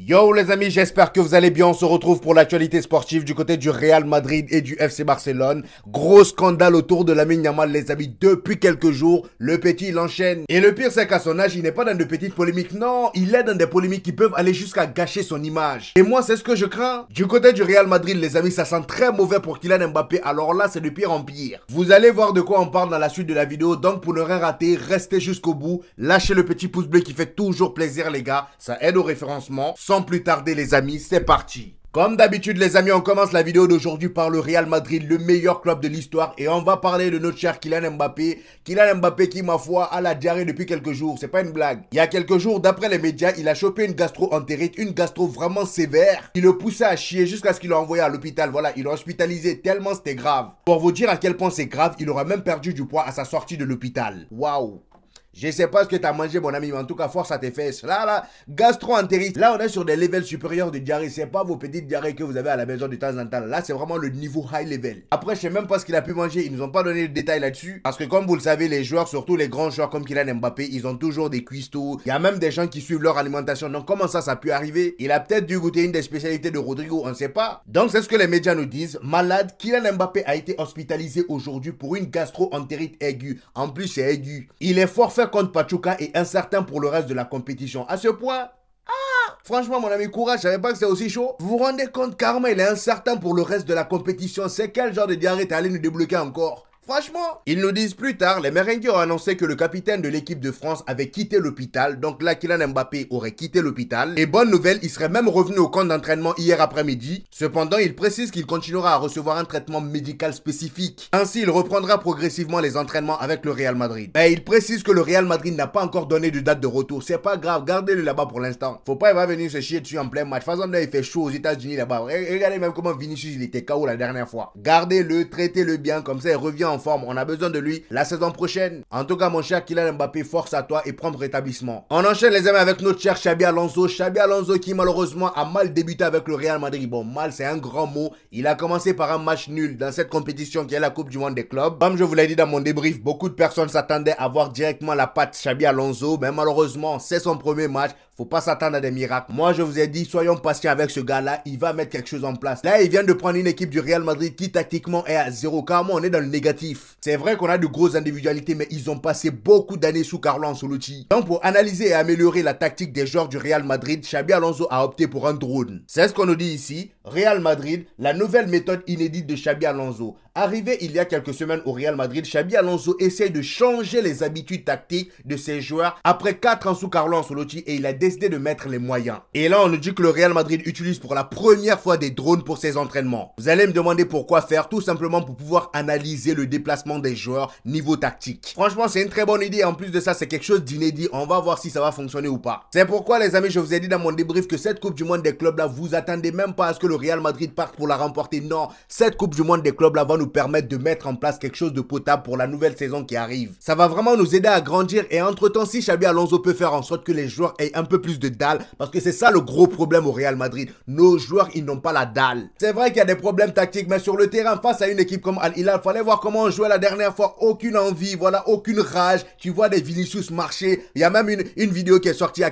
Yo les amis, j'espère que vous allez bien. On se retrouve pour l'actualité sportive du côté du Real Madrid et du FC Barcelone. Gros scandale autour de Lamine Yamal les amis depuis quelques jours. Le petit il enchaîne. Et le pire c'est qu'à son âge il n'est pas dans de petites polémiques. Non, il est dans des polémiques qui peuvent aller jusqu'à gâcher son image. Et moi c'est ce que je crains. Du côté du Real Madrid les amis, ça sent très mauvais pour Kylian Mbappé. Alors là c'est de pire en pire. Vous allez voir de quoi on parle dans la suite de la vidéo. Donc pour ne rien rater, restez jusqu'au bout. Lâchez le petit pouce bleu qui fait toujours plaisir les gars. Ça aide au référencement. Sans plus tarder les amis, c'est parti. Comme d'habitude les amis, on commence la vidéo d'aujourd'hui par le Real Madrid, le meilleur club de l'histoire. Et on va parler de notre cher Kylian Mbappé. Kylian Mbappé qui, ma foi, a la diarrhée depuis quelques jours, c'est pas une blague. Il y a quelques jours, d'après les médias, il a chopé une gastro-entérite, une gastro vraiment sévère. Il le poussait à chier jusqu'à ce qu'il l'a envoyé à l'hôpital. Voilà, il l'a hospitalisé tellement c'était grave. Pour vous dire à quel point c'est grave, il aura même perdu du poids à sa sortie de l'hôpital. Waouh! Je sais pas ce que tu as mangé mon ami, mais en tout cas force à tes fesses. Là, gastro-entérite. Là on est sur des levels supérieurs de diarrhée. C'est pas vos petites diarrhées que vous avez à la maison de temps en temps. Là c'est vraiment le niveau high level. Après je sais même pas ce qu'il a pu manger. Ils nous ont pas donné de détails là-dessus. Parce que comme vous le savez, les joueurs, surtout les grands joueurs comme Kylian Mbappé, ils ont toujours des cuistots. Il y a même des gens qui suivent leur alimentation. Donc comment ça a pu arriver? Il a peut-être dû goûter une des spécialités de Rodrigo, on ne sait pas. Donc c'est ce que les médias nous disent. Malade, Kylian Mbappé a été hospitalisé aujourd'hui pour une gastro-entérite aiguë. En plus c'est aigu. Il est forfait contre Pachuca et incertain pour le reste de la compétition. À ce point, franchement mon ami, courage, je savais pas que c'était aussi chaud. Vous vous rendez compte, carrément il est incertain pour le reste de la compétition. C'est quel genre de diarrhée t'es allé nous débloquer encore? Franchement, ils nous disent plus tard, les merengues ont annoncé que le capitaine de l'équipe de France avait quitté l'hôpital. Donc là, Kylian Mbappé aurait quitté l'hôpital. Et bonne nouvelle, il serait même revenu au camp d'entraînement hier après-midi. Cependant, il précise qu'il continuera à recevoir un traitement médical spécifique. Ainsi, il reprendra progressivement les entraînements avec le Real Madrid. Et il précise que le Real Madrid n'a pas encore donné de date de retour. C'est pas grave, gardez-le là-bas pour l'instant. Faut pas, il va venir se chier dessus en plein match. Façon là, il fait chaud aux États-Unis là-bas. Regardez même comment Vinicius il était KO la dernière fois. Gardez-le, traitez-le bien, comme ça il revient en forme. On a besoin de lui la saison prochaine. En tout cas, mon cher Kylian Mbappé, force à toi et prompt rétablissement. On enchaîne les amis avec notre cher Xabi Alonso. Xabi Alonso qui malheureusement a mal débuté avec le Real Madrid. Bon, mal c'est un grand mot. Il a commencé par un match nul dans cette compétition qui est la Coupe du Monde des clubs. Comme je vous l'ai dit dans mon débrief, beaucoup de personnes s'attendaient à voir directement la patte Xabi Alonso. Mais malheureusement, c'est son premier match. Faut pas s'attendre à des miracles. Moi, je vous ai dit, soyons patients avec ce gars-là. Il va mettre quelque chose en place. Là, il vient de prendre une équipe du Real Madrid qui, tactiquement, est à zéro. Carrément, on est dans le négatif. C'est vrai qu'on a de grosses individualités, mais ils ont passé beaucoup d'années sous Carlo Ancelotti. Donc, pour analyser et améliorer la tactique des joueurs du Real Madrid, Xabi Alonso a opté pour un drone. C'est ce qu'on nous dit ici. Real Madrid, la nouvelle méthode inédite de Xabi Alonso. Arrivé il y a quelques semaines au Real Madrid, Xabi Alonso essaye de changer les habitudes tactiques de ses joueurs après 4 ans sous Carlo Ancelotti et il a décidé de mettre les moyens. Et là, on nous dit que le Real Madrid utilise pour la première fois des drones pour ses entraînements. Vous allez me demander pourquoi faire, tout simplement pour pouvoir analyser le déplacement des joueurs niveau tactique. Franchement, c'est une très bonne idée. En plus de ça, c'est quelque chose d'inédit. On va voir si ça va fonctionner ou pas. C'est pourquoi, les amis, je vous ai dit dans mon débrief que cette Coupe du Monde des clubs là, vous attendez même pas à ce que le Real Madrid parte pour la remporter. Non, cette Coupe du Monde des clubs là va nous permettre de mettre en place quelque chose de potable pour la nouvelle saison qui arrive. Ça va vraiment nous aider à grandir et entre-temps, si Xabi Alonso peut faire en sorte que les joueurs aient un peu plus de dalle, parce que c'est ça le gros problème au Real Madrid. Nos joueurs, ils n'ont pas la dalle. C'est vrai qu'il y a des problèmes tactiques, mais sur le terrain, face à une équipe comme Al Hilal, fallait voir comment on jouait la dernière fois. Aucune envie, voilà, aucune rage. Tu vois des Vinicius marcher. Il y a même une vidéo qui est sortie il y a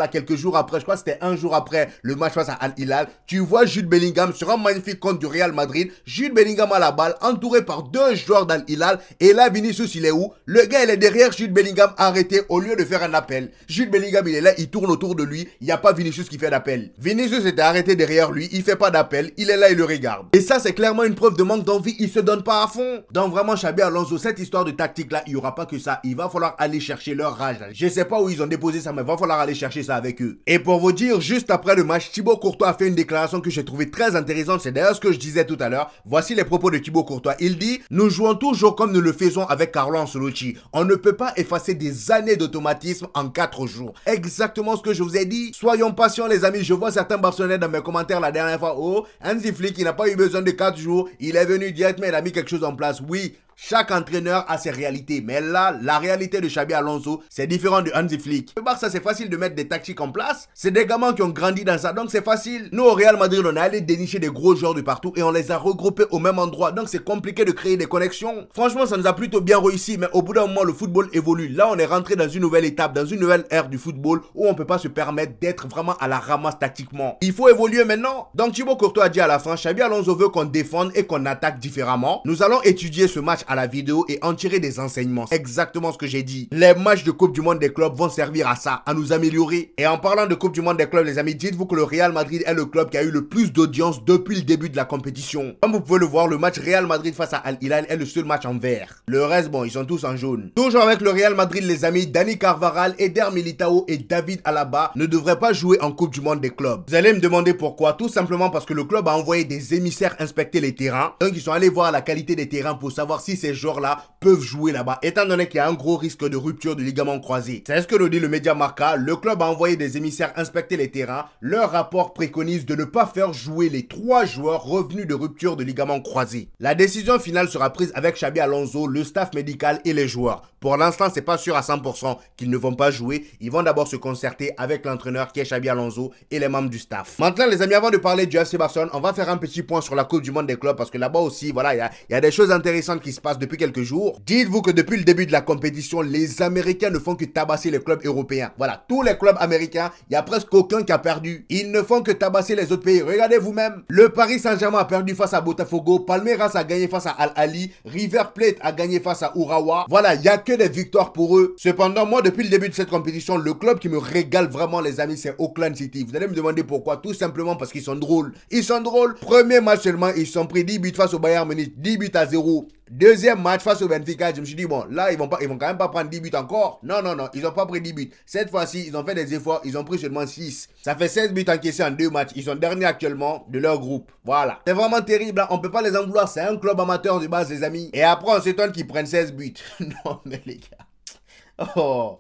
quelques jours après, je crois que c'était un jour après le match face à Al Hilal. Tu vois Jude Bellingham sur un magnifique compte du Real Madrid. Jude Bellingham à la balle, entouré par 2 joueurs d'Al Hilal. Et là, Vinicius, il est où? Le gars, il est derrière Jude Bellingham arrêté au lieu de faire un appel. Jude Bellingham, il est là, il tourne autour de lui. Il n'y a pas Vinicius qui fait d'appel. Vinicius était arrêté derrière lui, il fait pas d'appel, il est là, il le regarde. Et ça, c'est clairement une preuve de manque d'envie, il se donne pas à fond. Donc vraiment, Xabi Alonso, cette histoire de tactique là, il y aura pas que ça. Il va falloir aller chercher leur rage là. Je sais pas où ils ont déposé ça, mais il va falloir aller chercher ça avec eux. Et pour vous dire, juste après le match, Thibaut Courtois a fait une déclaration que j'ai trouvée très intéressante. C'est d'ailleurs ce que je disais tout à l'heure. Voici les propos de Thibaut Courtois. Il dit: nous jouons toujours comme nous le faisons avec Carlo Ancelotti. On ne peut pas effacer des années d'automatisme en 4 jours. Exactement ce que je vous ai dit. Soyons patients les amis. Je vois certains Barcelonais dans mes commentaires la dernière fois. Oh, Hansi Flick, il n'a pas eu besoin de 4 jours. Il est venu directement, il a mis quelque chose en place. Oui, Chaque entraîneur a ses réalités, mais là, la réalité de Xabi Alonso, c'est différent de Hansi Flick. Le Barça, c'est facile de mettre des tactiques en place. C'est des gamins qui ont grandi dans ça, donc c'est facile. Nous, au Real Madrid, on est allé dénicher des gros joueurs de partout et on les a regroupés au même endroit. Donc c'est compliqué de créer des connexions. Franchement, ça nous a plutôt bien réussi, mais au bout d'un moment, le football évolue. Là, on est rentré dans une nouvelle étape, dans une nouvelle ère du football où on peut pas se permettre d'être vraiment à la ramasse tactiquement. Il faut évoluer maintenant. Donc Thibaut Courtois a dit à la fin, Xabi Alonso veut qu'on défende et qu'on attaque différemment. Nous allons étudier ce match à la vidéo et en tirer des enseignements. C'est exactement ce que j'ai dit. Les matchs de Coupe du Monde des clubs vont servir à ça, à nous améliorer. Et en parlant de Coupe du Monde des clubs, les amis, dites-vous que le Real Madrid est le club qui a eu le plus d'audience depuis le début de la compétition. Comme vous pouvez le voir, le match Real Madrid face à Al Hilal est le seul match en vert. Le reste, bon, ils sont tous en jaune. Toujours avec le Real Madrid, les amis, Dani Carvajal, Eder Militao et David Alaba ne devraient pas jouer en Coupe du Monde des clubs. Vous allez me demander pourquoi. Tout simplement parce que le club a envoyé des émissaires inspecter les terrains. Donc ils sont allés voir la qualité des terrains pour savoir si ces joueurs-là peuvent jouer là-bas, étant donné qu'il y a un gros risque de rupture du ligament croisé. C'est ce que nous dit le média Marca. Le club a envoyé des émissaires inspecter les terrains. Leur rapport préconise de ne pas faire jouer les 3 joueurs revenus de rupture de ligament croisé. La décision finale sera prise avec Xabi Alonso, le staff médical et les joueurs. Pour l'instant, c'est pas sûr à 100% qu'ils ne vont pas jouer. Ils vont d'abord se concerter avec l'entraîneur qui est Xabi Alonso et les membres du staff. Maintenant, les amis, avant de parler du FC Barcelone, on va faire un petit point sur la Coupe du Monde des clubs parce que là-bas aussi, voilà, il y a des choses intéressantes qui se passent depuis quelques jours. Dites-vous que depuis le début de la compétition, les Américains ne font que tabasser les clubs européens. Voilà, tous les clubs américains, il y a presque aucun qui a perdu. Ils ne font que tabasser les autres pays. Regardez vous-même. Le Paris Saint-Germain a perdu face à Botafogo, Palmeiras a gagné face à Al Ahly, River Plate a gagné face à Urawa. Voilà, il n'y a que des victoires pour eux. Cependant, moi, depuis le début de cette compétition, le club qui me régale vraiment, les amis, c'est Auckland City. Vous allez me demander pourquoi. Tout simplement parce qu'ils sont drôles. Ils sont drôles. Premier match seulement, ils sont pris 10 buts face au Bayern Munich, 10 buts à 0. Deuxième match face au Benfica, je me suis dit, bon, là, ils vont quand même pas prendre 10 buts encore. Non, non, non, ils n'ont pas pris 10 buts. Cette fois-ci, ils ont fait des efforts, ils ont pris seulement 6. Ça fait 16 buts encaissés en 2 matchs. Ils sont derniers actuellement de leur groupe. Voilà. C'est vraiment terrible, hein. On peut pas les en vouloir. C'est un club amateur de base, les amis. Et après, on s'étonne qu'ils prennent 16 buts. Non, mais les gars. Oh.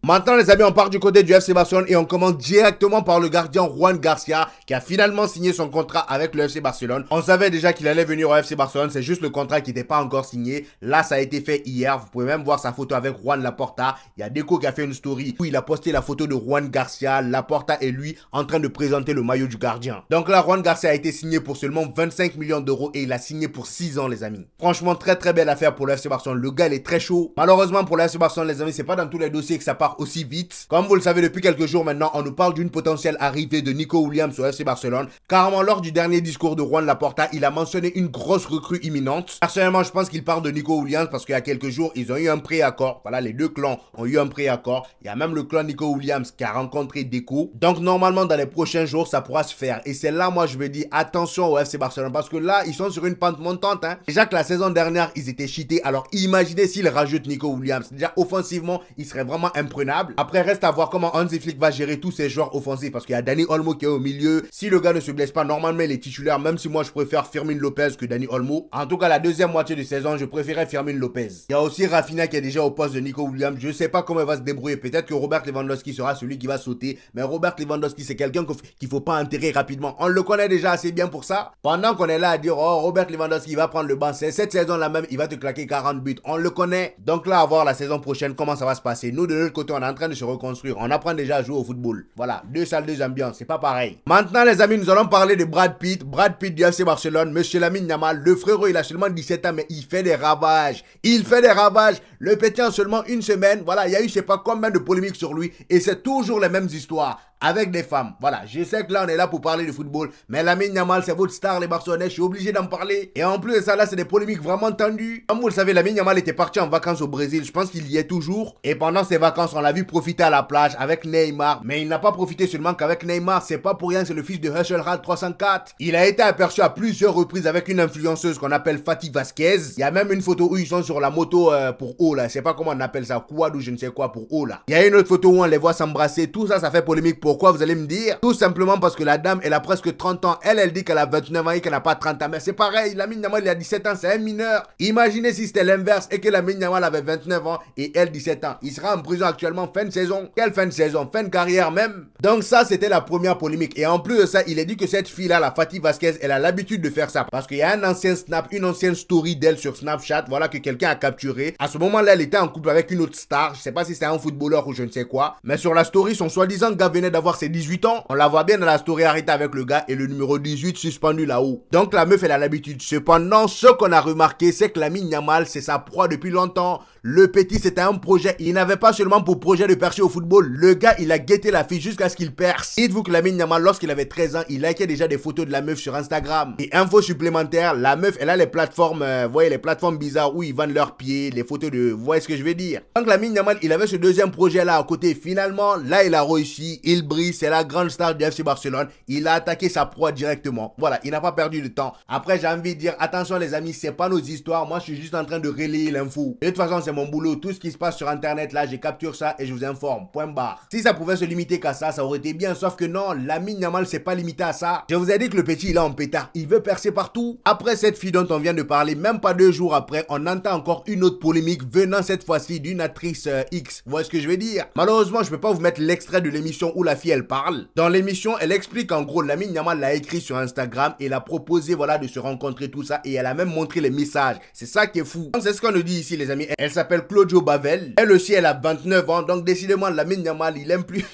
Maintenant, les amis, on part du côté du FC Barcelone et on commence directement par le gardien Juan Garcia qui a finalement signé son contrat avec le FC Barcelone. On savait déjà qu'il allait venir au FC Barcelone, c'est juste le contrat qui n'était pas encore signé. Là, ça a été fait hier. Vous pouvez même voir sa photo avec Juan Laporta. Il y a Deco qui a fait une story où il a posté la photo de Juan Garcia, Laporta et lui en train de présenter le maillot du gardien. Donc là, Juan Garcia a été signé pour seulement 25 millions d'euros et il a signé pour 6 ans, les amis. Franchement, très très belle affaire pour le FC Barcelone. Le gars, il est très chaud. Malheureusement pour le FC Barcelone, les amis, c'est pas dans tous les dossiers que ça part aussi vite. Comme vous le savez, depuis quelques jours maintenant, on nous parle d'une potentielle arrivée de Nico Williams au FC Barcelone. Carrément, lors du dernier discours de Juan Laporta, il a mentionné une grosse recrue imminente. Personnellement, je pense qu'il parle de Nico Williams parce qu'il y a quelques jours, ils ont eu un préaccord. Voilà, les deux clans ont eu un préaccord. Il y a même le clan Nico Williams qui a rencontré Deco. Donc, normalement, dans les prochains jours, ça pourra se faire. Et c'est là, moi, je me dis, attention au FC Barcelone parce que là, ils sont sur une pente montante. Hein. Déjà que la saison dernière, ils étaient cheatés. Alors, imaginez s'ils rajoutent Nico Williams. Déjà, offensivement, il serait vraiment imprenable. Après, reste à voir comment Hansi Flick va gérer tous ces joueurs offensifs parce qu'il y a Dani Olmo qui est au milieu. Si le gars ne se blesse pas, normalement il est titulaire, même si moi je préfère Fermin Lopez que Dani Olmo. En tout cas, la deuxième moitié de saison, je préférais Fermin Lopez. Il y a aussi Rafinha qui est déjà au poste de Nico Williams. Je sais pas comment il va se débrouiller. Peut-être que Robert Lewandowski sera celui qui va sauter. Mais Robert Lewandowski, c'est quelqu'un qu'il faut pas enterrer rapidement. On le connaît déjà assez bien pour ça. Pendant qu'on est là à dire, oh, Robert Lewandowski va prendre le banc, c'est cette saison-là même, il va te claquer 40 buts. On le connaît. Donc là, à voir la saison prochaine, comment ça va se passer. Nous, de l'autre côté, on est en train de se reconstruire. On apprend déjà à jouer au football. Voilà, deux salles, deux ambiances, c'est pas pareil. Maintenant, les amis, nous allons parler de Brad Pitt. Brad Pitt du FC Barcelone, Monsieur Lamine Yamal. Le frérot, il a seulement 17 ans, mais il fait des ravages. Il fait des ravages. Le petit en seulement une semaine. Voilà, il y a eu je sais pas combien de polémiques sur lui. Et c'est toujours les mêmes histoires. Avec des femmes. Voilà, je sais que là on est là pour parler de football, mais Lamine Yamal c'est votre star les Barcelonais, je suis obligé d'en parler. Et en plus de ça là c'est des polémiques vraiment tendues. Comme vous le savez, Lamine Yamal était parti en vacances au Brésil, je pense qu'il y est toujours. Et pendant ses vacances on l'a vu profiter à la plage avec Neymar. Mais il n'a pas profité seulement qu'avec Neymar, c'est pas pour rien, c'est le fils de Husselrad 304. Il a été aperçu à plusieurs reprises avec une influenceuse qu'on appelle Fatih Vasquez. Il y a même une photo où ils sont sur la moto pour eau là, je sais pas comment on appelle ça, quad ou je ne sais quoi pour eau là. Il y a une autre photo où on les voit s'embrasser, tout ça ça fait polémique Pourquoi, vous allez me dire? Tout simplement parce que la dame, elle a presque 30 ans. Elle dit qu'elle a 29 ans et qu'elle n'a pas 30 ans. Mais c'est pareil, Lamine Yamal, il a 17 ans, c'est un mineur. Imaginez si c'était l'inverse et que Lamine Yamal avait 29 ans et elle 17 ans. Il sera en prison actuellement, fin de saison. Quelle fin de saison? Fin de carrière même. Donc ça, c'était la première polémique. Et en plus de ça, il a dit que cette fille-là, la Fatih Vasquez, elle a l'habitude de faire ça. Parce qu'il y a un ancien snap, une ancienne story d'elle sur Snapchat, voilà, que quelqu'un a capturé. À ce moment-là, elle était en couple avec une autre star. Je sais pas si c'était un footballeur ou je ne sais quoi. Mais sur la story, son soi-disant gars venait d'avoir ses 18 ans. On la voit bien dans la story arrêtée avec le gars et le numéro 18 suspendu là-haut. Donc la meuf, elle a l'habitude. Cependant, ce qu'on a remarqué, c'est que Lamine Yamal, c'est sa proie depuis longtemps. Le petit, c'était un projet. Il n'avait pas seulement pour projet de percer au football. Le gars, il a guetté la fille jusqu'à ce qu'il perce. Dites-vous que Lamine Yamal, lorsqu'il avait 13 ans, il likait déjà des photos de la meuf sur Instagram. Et info supplémentaire, la meuf, elle a les plateformes, vous voyez, les plateformes bizarres où ils vendent leurs pieds, les photos de... Vous voyez ce que je veux dire? Donc Lamine Yamal, il avait ce deuxième projet-là à côté. Finalement, là, il a réussi. Il brille. C'est la grande star du FC Barcelone. Il a attaqué sa proie directement. Voilà, il n'a pas perdu de temps. Après, j'ai envie de dire, attention les amis, c'est pas nos histoires. Moi, je suis juste en train de relayer l'info. De toute façon, c'est mon boulot. Tout ce qui se passe sur Internet, là, je capture ça et je vous informe. Point barre. Si ça pouvait se limiter qu'à ça, ça aurait été bien. Sauf que non, Lamine Yamal, c'est pas limité à ça. Je vous ai dit que le petit, il est en pétard. Il veut percer partout. Après cette fille dont on vient de parler, même pas 2 jours après, on entend encore une autre polémique venant cette fois-ci d'une actrice X. Vous voyez ce que je veux dire? Malheureusement, je peux pas vous mettre l'extrait de l'émission où la fille, elle parle. Dans l'émission, elle explique en gros, Lamine Yamal l'a écrit sur Instagram et l'a proposé, voilà, de se rencontrer, tout ça. Et elle a même montré les messages. C'est ça qui est fou. Donc, c'est ce qu'on nous dit ici, les amis. Elle s'appelle Claudio Bavel. Elle aussi, elle a 29 ans. Donc, décidément, Lamine Yamal, il aime plus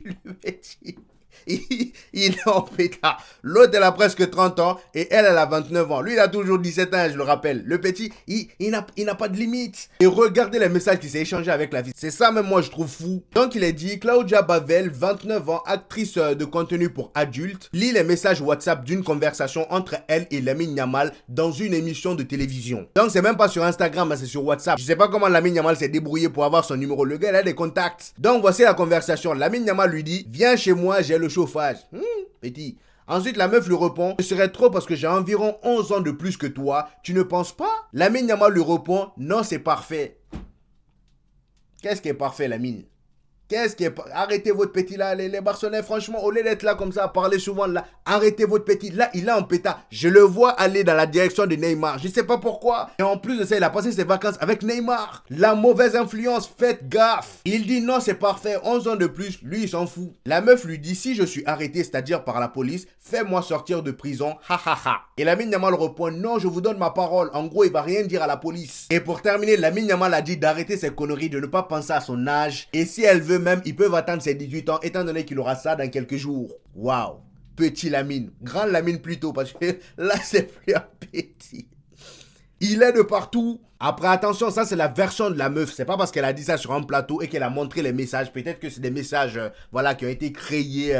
le petit. Il est en pétard. L'autre, elle a presque 30 ans et elle a 29 ans. Lui, il a toujours 17 ans, je le rappelle. Le petit, il n'a pas de limite. Et regardez les messages qu'il s'est échangé avec la fille. C'est ça même, moi, je trouve fou. Donc, il est dit, Claudia Bavel, 29 ans, actrice de contenu pour adultes, lit les messages WhatsApp d'une conversation entre elle et Lamine Yamal dans une émission de télévision. Donc, c'est même pas sur Instagram, mais c'est sur WhatsApp. Je sais pas comment Lamine Yamal s'est débrouillé pour avoir son numéro. Le gars, il a des contacts. Donc, voici la conversation. Lamine Yamal lui dit, viens chez moi, j'ai le chauffage. Petit. Ensuite, la meuf lui répond, ce serait trop parce que j'ai environ 11 ans de plus que toi. Tu ne penses pas? Lamine Yamal lui répond, non, c'est parfait. Qu'est-ce qui est parfait, Lamine? Qu'est-ce qui est... Arrêtez votre petit là, les Barcelonais, franchement, au lieu d'être là comme ça, à parler souvent là, arrêtez votre petit. Là, il est en pétard. Je le vois aller dans la direction de Neymar. Je ne sais pas pourquoi. Et en plus de ça, il a passé ses vacances avec Neymar. La mauvaise influence, faites gaffe. Il dit non, c'est parfait, 11 ans de plus, lui, il s'en fout. La meuf lui dit, si je suis arrêté, c'est-à-dire par la police, fais-moi sortir de prison, ha ha ha. Et Lamine Yamal répond, non, je vous donne ma parole. En gros, il va rien dire à la police. Et pour terminer, Lamine Yamal a dit d'arrêter ses conneries, de ne pas penser à son âge. Et si elle veut même, ils peuvent attendre ses 18 ans, étant donné qu'il aura ça dans quelques jours. Waouh. Petit Lamine. Grand Lamine plutôt, parce que là, c'est plus un petit. Il est de partout. Après, attention, ça c'est la version de la meuf. C'est pas parce qu'elle a dit ça sur un plateau et qu'elle a montré les messages. Peut-être que c'est des messages, voilà, qui ont été créés,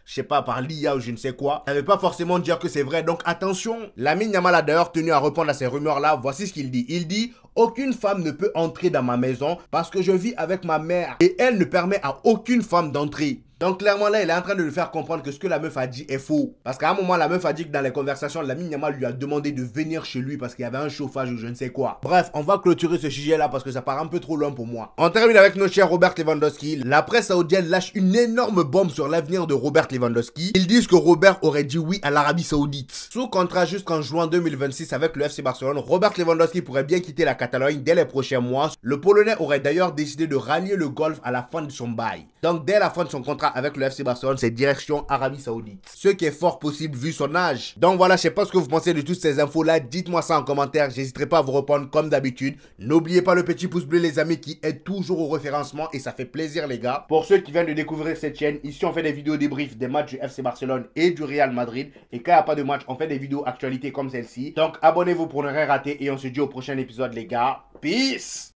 je sais pas, par l'IA ou je ne sais quoi. Ça veut pas forcément dire que c'est vrai. Donc attention. Lamine Yamal a d'ailleurs tenu à répondre à ces rumeurs-là. Voici ce qu'il dit. Il dit, aucune femme ne peut entrer dans ma maison parce que je vis avec ma mère et elle ne permet à aucune femme d'entrer. Donc clairement là, il est en train de lui faire comprendre que ce que la meuf a dit est faux. Parce qu'à un moment, la meuf a dit que dans les conversations, Lamine Yamal lui a demandé de venir chez lui parce qu'il y avait un chauffage ou je ne sais quoi. Bref, on va clôturer ce sujet là parce que ça part un peu trop loin pour moi. On termine avec notre cher Robert Lewandowski. La presse saoudienne lâche une énorme bombe sur l'avenir de Robert Lewandowski. Ils disent que Robert aurait dit oui à l'Arabie Saoudite. Sous contrat jusqu'en juin 2026 avec le FC Barcelone, Robert Lewandowski pourrait bien quitter la Catalogne dès les prochains mois. Le Polonais aurait d'ailleurs décidé de rallier le golf à la fin de son bail. Donc dès la fin de son contrat avec le FC Barcelone, c'est direction Arabie Saoudite. Ce qui est fort possible vu son âge. Donc voilà, je sais pas ce que vous pensez de toutes ces infos là. Dites-moi ça en commentaire. J'hésiterai pas à vous répondre comme d'habitude. N'oubliez pas le petit pouce bleu les amis qui aide toujours au référencement et ça fait plaisir les gars. Pour ceux qui viennent de découvrir cette chaîne, ici on fait des vidéos débriefs des matchs du FC Barcelone et du Real Madrid. Et quand il n'y a pas de match, on fait des vidéos actualités comme celle-ci. Donc abonnez-vous pour ne rien rater et on se dit au prochain épisode les gars. Peace!